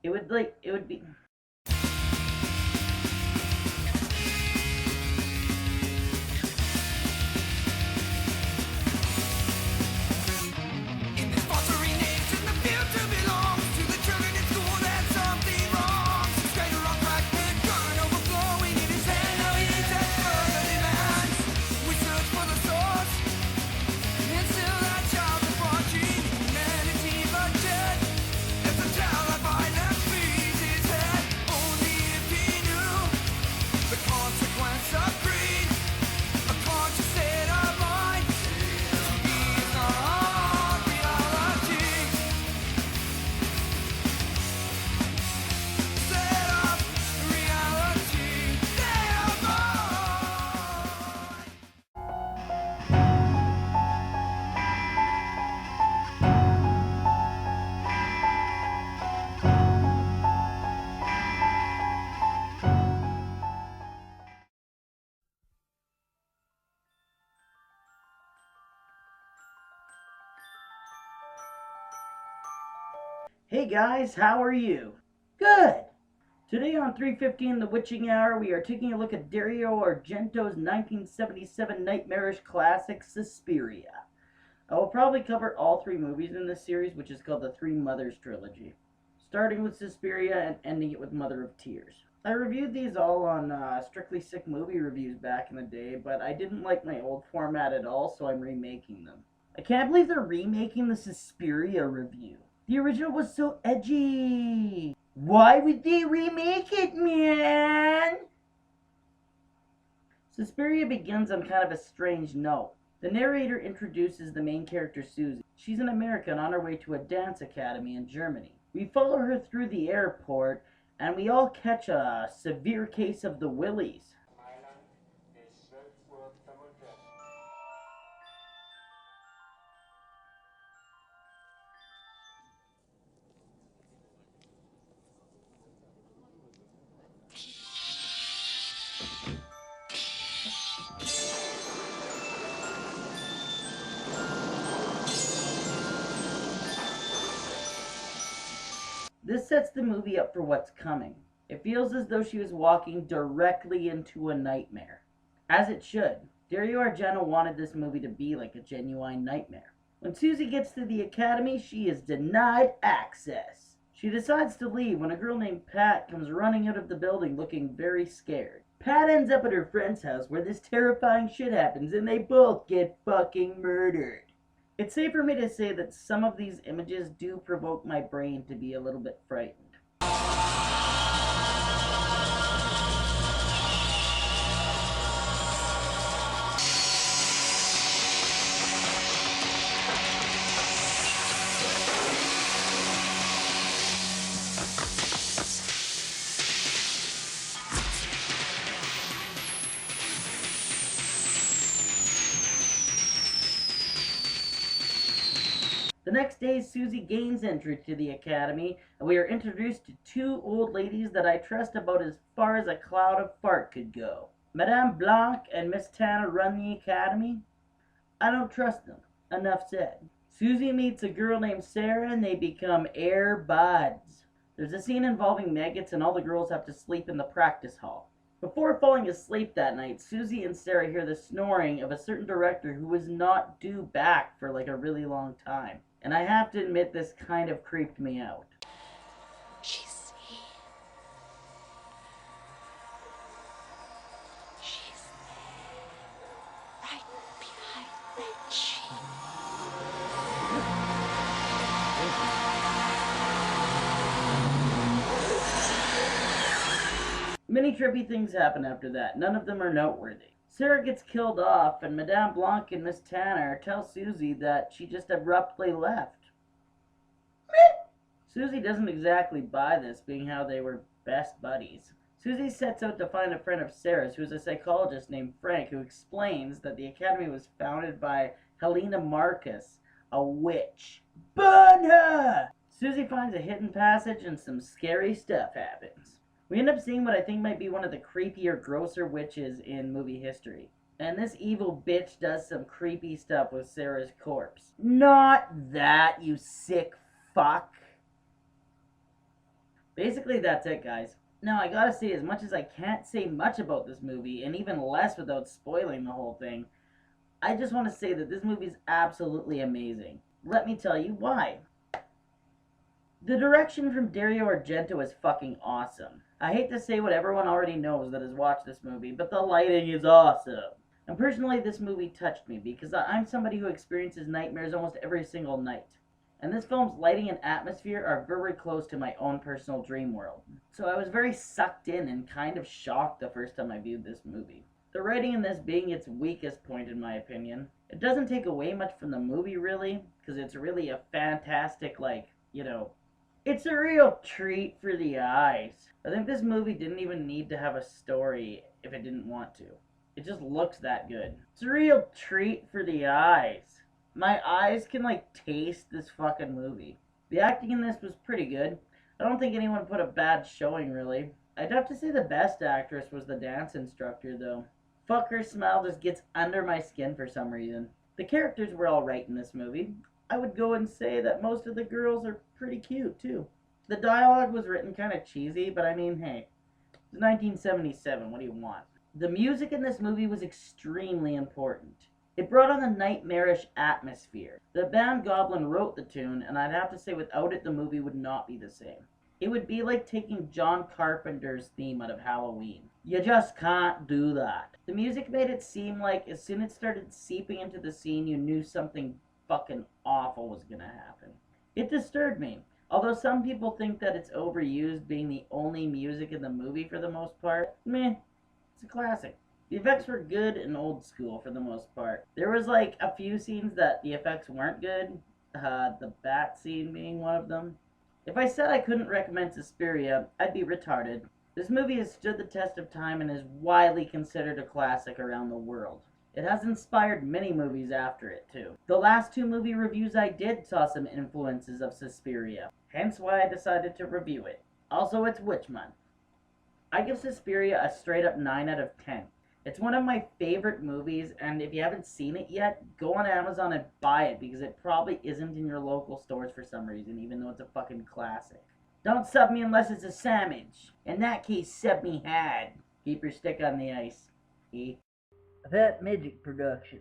it would be. Hey guys, how are you? Good! Today on 3:15 The Witching Hour, we are taking a look at Dario Argento's 1977 nightmarish classic, Suspiria. I will probably cover all three movies in this series, which is called the Three Mothers Trilogy, starting with Suspiria and ending it with Mother of Tears. I reviewed these all on Strictly Sick Movie Reviews back in the day, but I didn't like my old format at all, so I'm remaking them. I can't believe they're remaking the Suspiria review. The original was so edgy. Why would they remake it, man? Suspiria begins on kind of a strange note. The narrator introduces the main character, Susie. She's an American on her way to a dance academy in Germany. We follow her through the airport, and we all catch a severe case of the willies. This sets the movie up for what's coming. It feels as though she was walking directly into a nightmare. As it should. Dario Argento wanted this movie to be like a genuine nightmare. When Susie gets to the academy, she is denied access. She decides to leave when a girl named Pat comes running out of the building looking very scared. Pat ends up at her friend's house where this terrifying shit happens and they both get fucking murdered. It's safe for me to say that some of these images do provoke my brain to be a little bit frightened. The next day, Susie gains entry to the academy, and we are introduced to two old ladies that I trust about as far as a cloud of fart could go. Madame Blanc and Miss Tanner run the academy. I don't trust them. Enough said. Susie meets a girl named Sarah, and they become air buds. There's a scene involving maggots, and all the girls have to sleep in the practice hall. Before falling asleep that night, Susie and Sarah hear the snoring of a certain director who was not due back for like a really long time. And I have to admit, this kind of creeped me out. She's here. She's there. Right behind that sheet. Many trippy things happen after that. None of them are noteworthy. Sarah gets killed off, and Madame Blanc and Miss Tanner tell Susie that she just abruptly left. Susie doesn't exactly buy this, being how they were best buddies. Susie sets out to find a friend of Sarah's, who's a psychologist named Frank, who explains that the academy was founded by Helena Marcus, a witch. Burn her! Susie finds a hidden passage, and some scary stuff happens. We end up seeing what I think might be one of the creepier, grosser witches in movie history. And this evil bitch does some creepy stuff with Sarah's corpse. Not that, you sick fuck. Basically, that's it, guys. Now, I gotta say, as much as I can't say much about this movie, and even less without spoiling the whole thing, I just want to say that this movie is absolutely amazing. Let me tell you why. The direction from Dario Argento is fucking awesome. I hate to say what everyone already knows that has watched this movie, but the lighting is awesome. And personally, this movie touched me because I'm somebody who experiences nightmares almost every single night. And this film's lighting and atmosphere are very close to my own personal dream world. So I was very sucked in and kind of shocked the first time I viewed this movie. The writing in this being its weakest point, in my opinion. It doesn't take away much from the movie, really, because it's really a fantastic, it's a real treat for the eyes. I think this movie didn't even need to have a story if it didn't want to. It just looks that good. It's a real treat for the eyes. My eyes can, taste this fucking movie. The acting in this was pretty good. I don't think anyone put a bad showing, really. I'd have to say the best actress was the dance instructor, though. Fuck, her smile just gets under my skin for some reason. The characters were alright in this movie. I would go and say that most of the girls are pretty cute, too. The dialogue was written kind of cheesy, but I mean, hey, it's 1977, what do you want? The music in this movie was extremely important. It brought on a nightmarish atmosphere. The band Goblin wrote the tune, and I'd have to say without it, the movie would not be the same. It would be like taking John Carpenter's theme out of Halloween. You just can't do that. The music made it seem like as soon as it started seeping into the scene, you knew something fucking awful was gonna happen. It disturbed me. Although some people think that it's overused being the only music in the movie for the most part, meh, it's a classic. The effects were good and old school for the most part. There was a few scenes that the effects weren't good, the bat scene being one of them. If I said I couldn't recommend Suspiria, I'd be retarded. This movie has stood the test of time and is widely considered a classic around the world. It has inspired many movies after it, too. The last two movie reviews I did saw some influences of Suspiria, hence why I decided to review it. Also, it's Witch Month. I give Suspiria a straight up 9 out of 10. It's one of my favorite movies, and if you haven't seen it yet, go on Amazon and buy it, because it probably isn't in your local stores for some reason, even though it's a fucking classic. Don't sub me unless it's a sandwich. In that case, sub me hard. Keep your stick on the ice. That Magic Production.